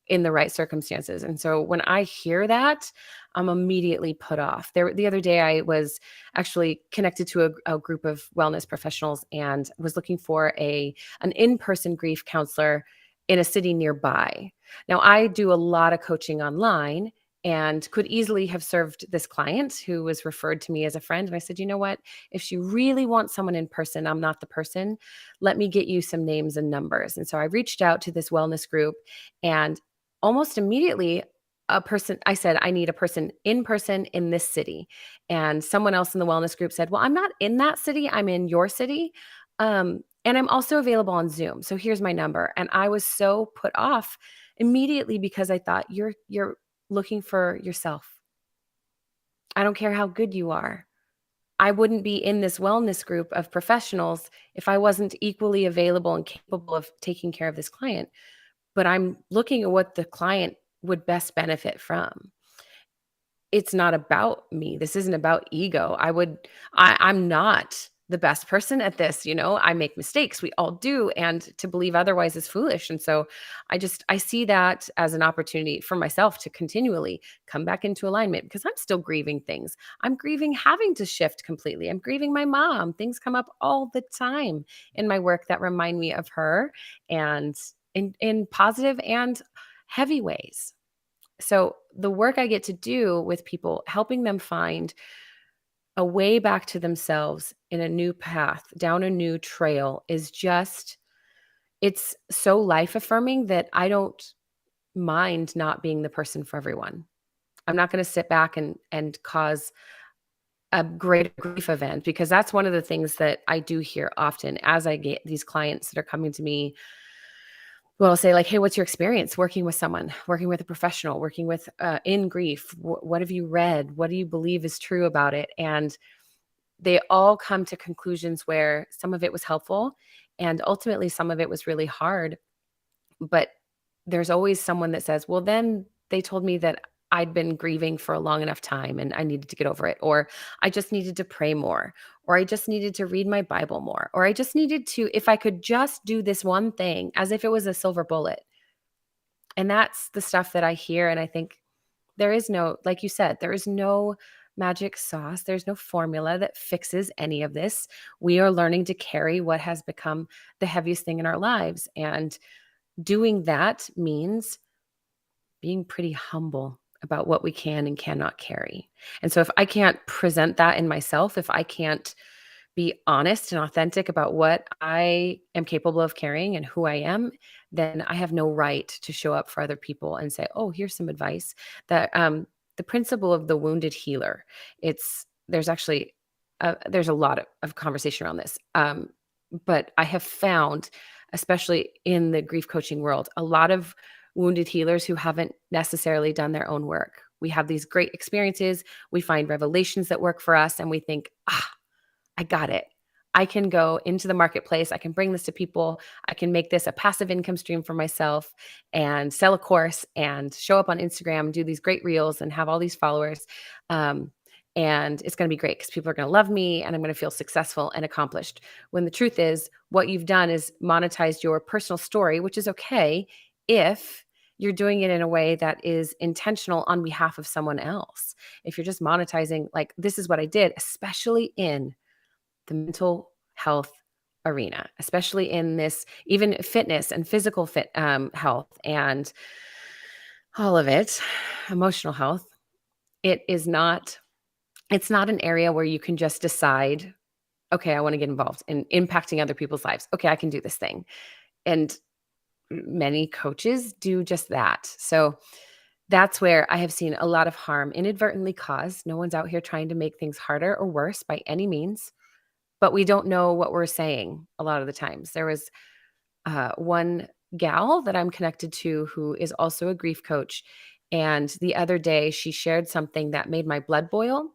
in the right circumstances. And so when I hear that, I'm immediately put off. The other day I was actually connected to a group of wellness professionals and was looking for an in-person grief counselor in a city nearby. Now I do a lot of coaching online and could easily have served this client who was referred to me as a friend. And I said, you know what? If she really wants someone in person, I'm not the person. Let me get you some names and numbers. And so I reached out to this wellness group, and almost immediately I said, I need a person in this city. And someone else in the wellness group said, well, I'm not in that city, I'm in your city. And I'm also available on Zoom, so here's my number. And I was so put off immediately because I thought, you're looking for yourself. I don't care how good you are. I wouldn't be in this wellness group of professionals if I wasn't equally available and capable of taking care of this client. But I'm looking at what the client would best benefit from. It's not about me. This isn't about ego. I'm not the best person at this, I make mistakes. We all do. And to believe otherwise is foolish. And so I see that as an opportunity for myself to continually come back into alignment because I'm still grieving things. I'm grieving having to shift completely. I'm grieving my mom. Things come up all the time in my work that remind me of her, and in positive and heavy ways. So the work I get to do with people, helping them find a way back to themselves in a new path, down a new trail, it's so life affirming that I don't mind not being the person for everyone. I'm not going to sit back and cause a great grief event, because that's one of the things that I do hear often as I get these clients that are coming to me. Well, I'll say like, hey, what's your experience working with someone, working with a professional, working with in grief? What have you read? What do you believe is true about it? And they all come to conclusions where some of it was helpful and ultimately some of it was really hard. But there's always someone that says, well, then they told me that I'd been grieving for a long enough time and I needed to get over it. Or I just needed to pray more. Or I just needed to read my Bible more. Or I just needed to, if I could just do this one thing, as if it was a silver bullet. And that's the stuff that I hear. And I think there is no, like you said, there is no magic sauce. There's no formula that fixes any of this. We are learning to carry what has become the heaviest thing in our lives. And doing that means being pretty humble about what we can and cannot carry. And so if I can't present that in myself, if I can't be honest and authentic about what I am capable of carrying and who I am, then I have no right to show up for other people and say, "Oh, here's some advice." That the principle of the wounded healer. There's actually there's a lot of conversation around this, but I have found, especially in the grief coaching world, a lot of wounded healers who haven't necessarily done their own work. We have these great experiences, we find revelations that work for us, and we think, I got it. I can go into the marketplace. I can bring this to people. I can make this a passive income stream for myself and sell a course and show up on Instagram, do these great reels and have all these followers. And it's going to be great because people are going to love me and I'm going to feel successful and accomplished. When the truth is, what you've done is monetized your personal story, which is okay if you're doing it in a way that is intentional on behalf of someone else. If you're just monetizing, like, this is what I did, especially in the mental health arena, especially in this, even fitness and physical health and all of it, emotional health. It's not an area where you can just decide, okay, I want to get involved in impacting other people's lives. Okay, I can do this thing. And many coaches do just that. So that's where I have seen a lot of harm inadvertently caused. No one's out here trying to make things harder or worse by any means, but we don't know what we're saying a lot of the times. There was one gal that I'm connected to who is also a grief coach. And the other day she shared something that made my blood boil.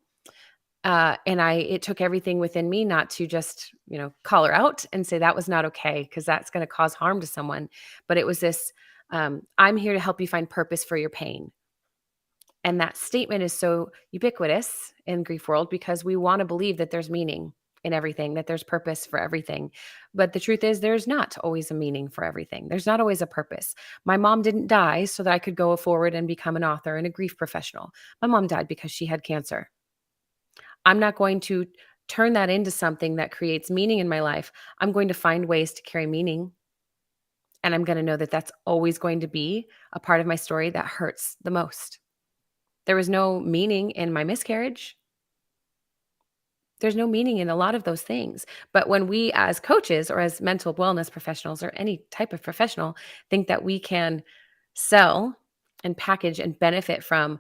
And it took everything within me not to just, call her out and say that was not okay, because that's going to cause harm to someone. But it was this, I'm here to help you find purpose for your pain. And that statement is so ubiquitous in grief world because we want to believe that there's meaning in everything, that there's purpose for everything. But the truth is there's not always a meaning for everything. There's not always a purpose. My mom didn't die so that I could go forward and become an author and a grief professional. My mom died because she had cancer. I'm not going to turn that into something that creates meaning in my life. I'm going to find ways to carry meaning. And I'm going to know that that's always going to be a part of my story that hurts the most. There was no meaning in my miscarriage. There's no meaning in a lot of those things. But when we as coaches or as mental wellness professionals or any type of professional think that we can sell and package and benefit from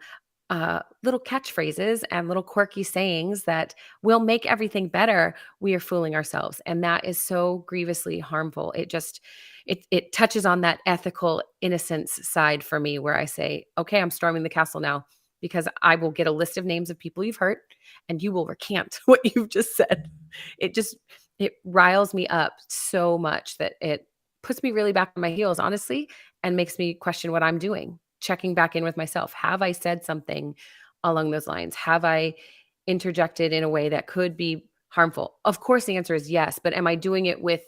little catchphrases and little quirky sayings that will make everything better, we are fooling ourselves. And that is so grievously harmful. It touches on that ethical innocence side for me, where I say, okay, I'm storming the castle now, because I will get a list of names of people you've hurt and you will recant what you've just said. It riles me up so much that it puts me really back on my heels, honestly, and makes me question what I'm doing, checking back in with myself. Have I said something along those lines? Have I interjected in a way that could be harmful? Of course, the answer is yes, but am I doing it with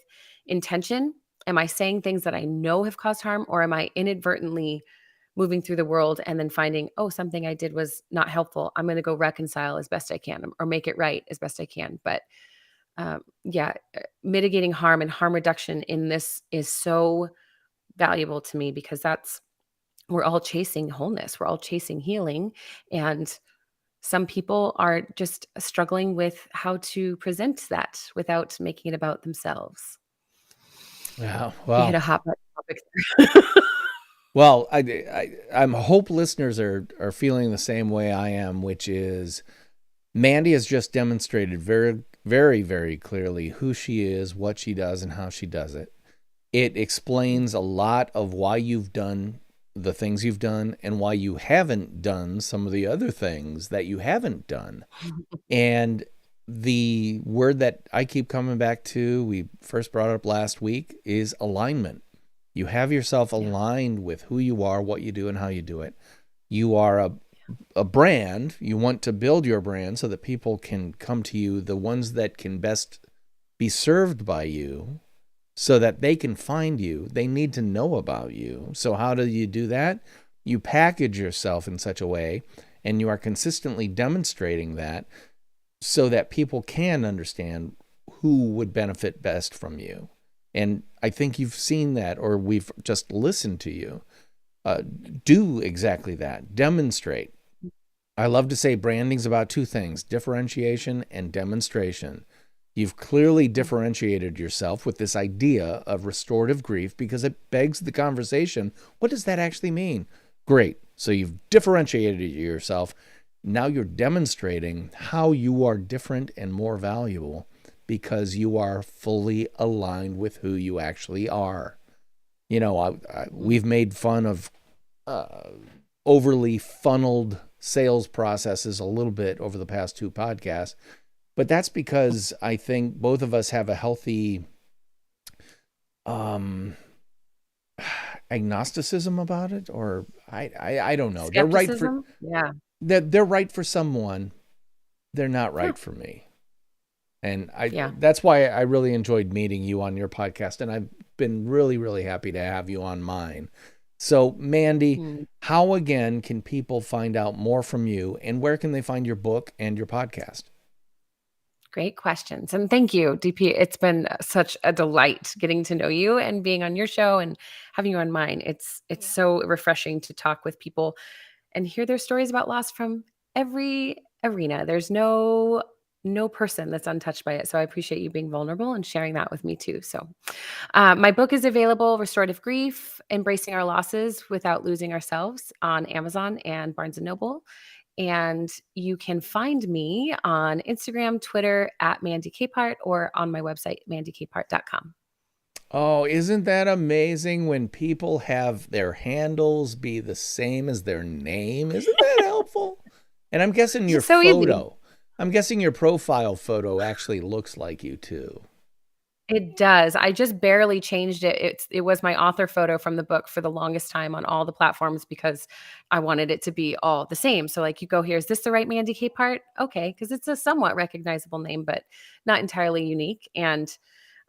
intention? Am I saying things that I know have caused harm, or am I inadvertently moving through the world and then finding, oh, something I did was not helpful. I'm going to go reconcile as best I can or make it right as best I can. But mitigating harm and harm reduction in this is so valuable to me, because we're all chasing wholeness. We're all chasing healing. And some people are just struggling with how to present that without making it about themselves. Yeah, You hit well, a hot button topic there. well, I'm hope listeners are feeling the same way I am, which is Mandy has just demonstrated very, very, very clearly who she is, what she does, and how she does it. It explains a lot of why you've done the things you've done and why you haven't done some of the other things that you haven't done. And the word that I keep coming back to, we first brought it up last week, is alignment. You have yourself aligned with who you are, what you do, and how you do it. You are a brand. You want to build your brand so that people can come to you, the ones that can best be served by you, so that they can find you. They need to know about you. So how do you do that? You package yourself in such a way, and you are consistently demonstrating that so that people can understand who would benefit best from you. And I think you've seen that, or we've just listened to you do exactly that. Demonstrate. I love to say branding's about two things: differentiation and demonstration. You've clearly differentiated yourself with this idea of restorative grief, because it begs the conversation. What does that actually mean? Great. So you've differentiated yourself. Now you're demonstrating how you are different and more valuable, because you are fully aligned with who you actually are. You know, we've made fun of overly funneled sales processes a little bit over the past two podcasts, but that's because I think both of us have a healthy agnosticism about it, or I don't know. They're right for they're right for someone. They're not right for me. And that's why I really enjoyed meeting you on your podcast, and I've been really, really happy to have you on mine. So, Mandy, how again can people find out more from you, and where can they find your book and your podcast? Great questions. And thank you, DP. It's been such a delight getting to know you and being on your show and having you on mine. It's so refreshing to talk with people and hear their stories about loss from every arena. There's no person that's untouched by it. So I appreciate you being vulnerable and sharing that with me too. So my book is available, Restorative Grief, Embracing Our Losses Without Losing Ourselves, on Amazon and Barnes & Noble. And you can find me on Instagram, Twitter at Mandy Capehart, or on my website, mandicapehart.com. Oh, isn't that amazing when people have their handles be the same as their name? Isn't that helpful? And I'm guessing your photo. I'm guessing your profile photo actually looks like you too. It does. I just barely changed it. It was my author photo from the book for the longest time on all the platforms because I wanted it to be all the same. So like you go here, is this the right Mandy Capehart? Okay, because it's a somewhat recognizable name, but not entirely unique. And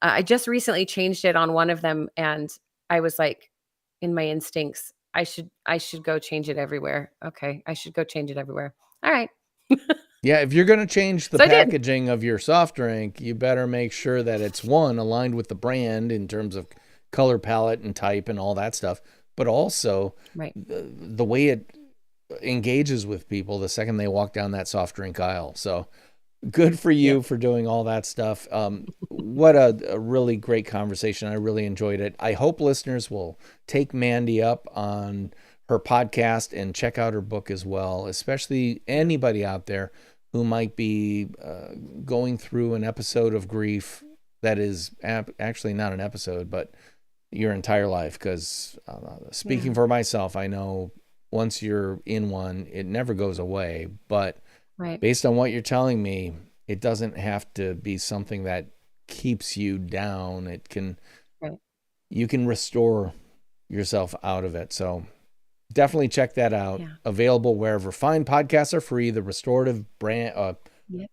I just recently changed it on one of them, and I was like, in my instincts, I should go change it everywhere. Okay, I should go change it everywhere. All right. Yeah, if you're going to change the So I did. packaging of your soft drink, you better make sure that it's one, aligned with the brand in terms of color palette and type and all that stuff, but also Right. the way it engages with people the second they walk down that soft drink aisle. So good for you Yep. for doing all that stuff. What a really great conversation. I really enjoyed it. I hope listeners will take Mandy up on her podcast and check out her book as well, especially anybody out there who might be going through an episode of grief that is actually not an episode, but your entire life. Because speaking for myself, I know once you're in one, it never goes away. But Right. based on what you're telling me, it doesn't have to be something that keeps you down. It can, Right. you can restore yourself out of it. So definitely check that out. Yeah. Available wherever fine podcasts are free. The Restorative brand, Yep.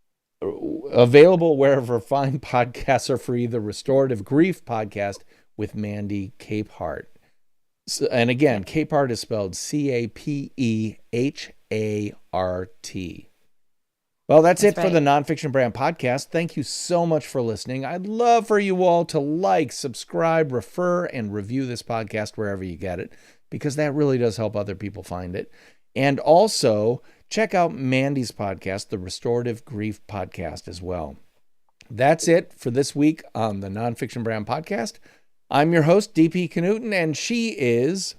available wherever fine podcasts are free. The Restorative Grief podcast with Mandy Capehart. So, and again, Capehart is spelled Capehart. Well, that's it for the Nonfiction Brand podcast. Thank you so much for listening. I'd love for you all to like, subscribe, refer, and review this podcast wherever you get it, because that really does help other people find it. And also, check out Mandy's podcast, the Restorative Grief podcast, as well. That's it for this week on the Nonfiction Brand podcast. I'm your host, DP Knudten, and she is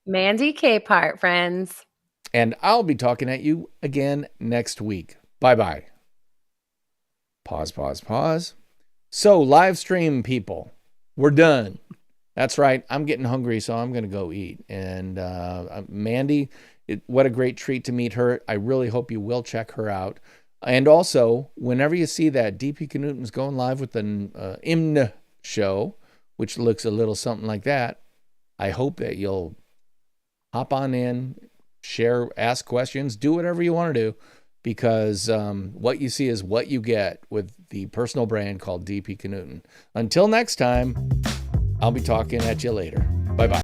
Mandy Capehart, friends. And I'll be talking at you again next week. Bye-bye. Pause. So, live stream people, we're done. That's right. I'm getting hungry, so I'm going to go eat. And Mandy, what a great treat to meet her. I really hope you will check her out. And also, whenever you see that DP Knudten's going live with the IMNSHOW, which looks a little something like that, I hope that you'll hop on in, share, ask questions, do whatever you want to do, because what you see is what you get with the personal brand called DP Knudten. Until next time, I'll be talking at you later. Bye-bye.